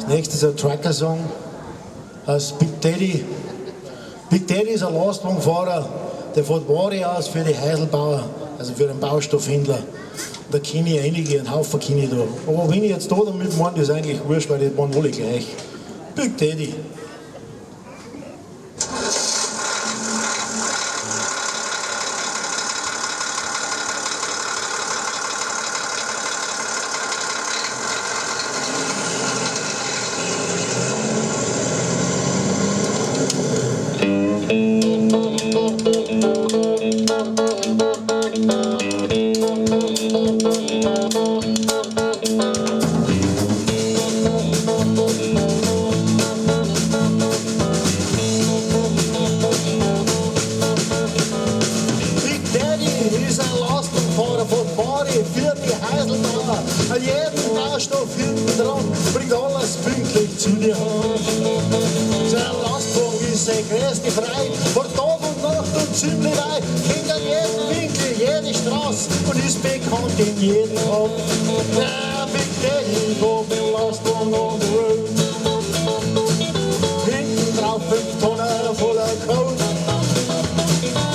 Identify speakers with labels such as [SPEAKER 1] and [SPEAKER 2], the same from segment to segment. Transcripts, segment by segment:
[SPEAKER 1] Nächstes ein Trucker-Song aus Big Daddy. Big Daddy ist ein Lastwagenfahrer, der fährt Ware aus für die Heiselbauer, also für den Baustoffhändler. Da kenne ich einige, einen Haufen kenne ich da. Aber wenn ich jetzt da damit meine, ist eigentlich wurscht, weil die waren alle gleich. Big Daddy. An jedem Baustoff hinten dran bringt alles pünktlich zu dir heim. Sein Lastwagen ist seine größte Freude, vor Tag und Nacht und ziemlich weit, kennt an jedem Winkel, jede Straße und ist bekannt in jedem Ort. Ja, Big Daddy, go mit dem Lastwagen on the road. Hinten drauf 5 Tonnen voller Coke.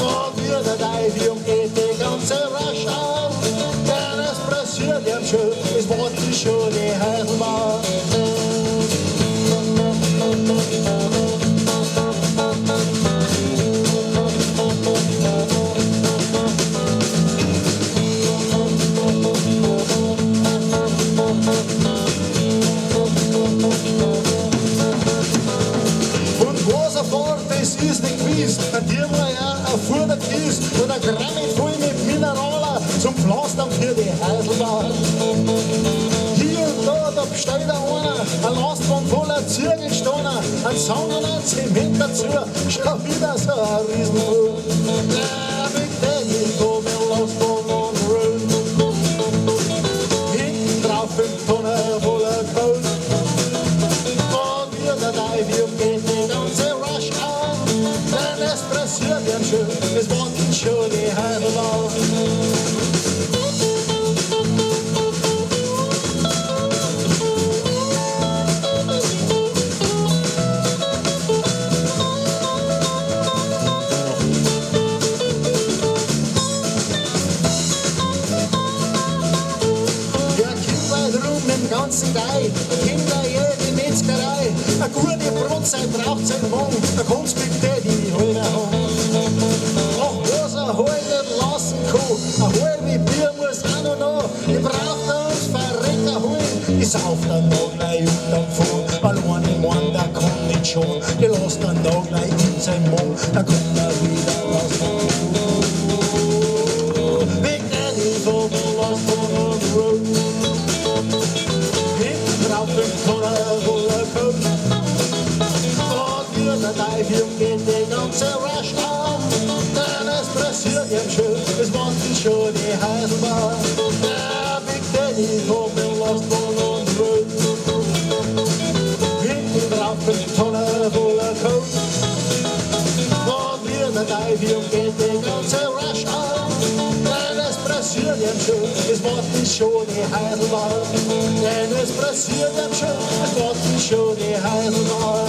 [SPEAKER 1] Und wie der Dive umgeht die ganze Rush auf. Passiert ihm schon, es warten schon die Heiselbauer. Und was er fährt, das ist nicht gewiss. An dir war er ein Fuderkies und ein Granit voll mit Mineralen zum Pflastern für die Heiselbauer. Hier und da besteht einer, ein Lastwagen voller Zirkelsteine, ein Sand und ein Zement dazu, schau wieder so ein Riesenfuhr. Ja, Big Daddy, go mit dem Lastwagen on the road. Hinten drauf 5 Tonnen voller Coke. Und wie der Dive umgeht die ganze Rush auf, denn es pressiert ihm schon, es warten schon die Heiselbauer. Ganzen Teil, Kinder jede Metzgerei, eine gute Brotzeit braucht sein Morgen, da kommt's mit Daddy heute heim. Ach, was er heute lassen kann, ein halbe Bier muss auch noch nach, die braucht er uns Verrecker holen, die sauft dann noch gleich unterm Fond, allein im Mann, der kann nicht schon, die lässt dann noch gleich in sein Mund, da kommt er wieder raus. Big Daddy, so was on the road. 5 Tonnen voller Coke. Und wie der Dive umgeht die ganze Rush auf, denn es pressiert ihm schon, es warten schon die Heiselbauer. Ja, Big Daddy, go mit dem Lastwagen on the road. Hinten drauf 5 Tonnen voller Coke. Und wie der Dive umgeht die ganze Rush auf, denn es pressiert ihm schon, es warten schon die Heiselbauer. Denn es pressiert ihm schon, es warten schon die Heiselbauer.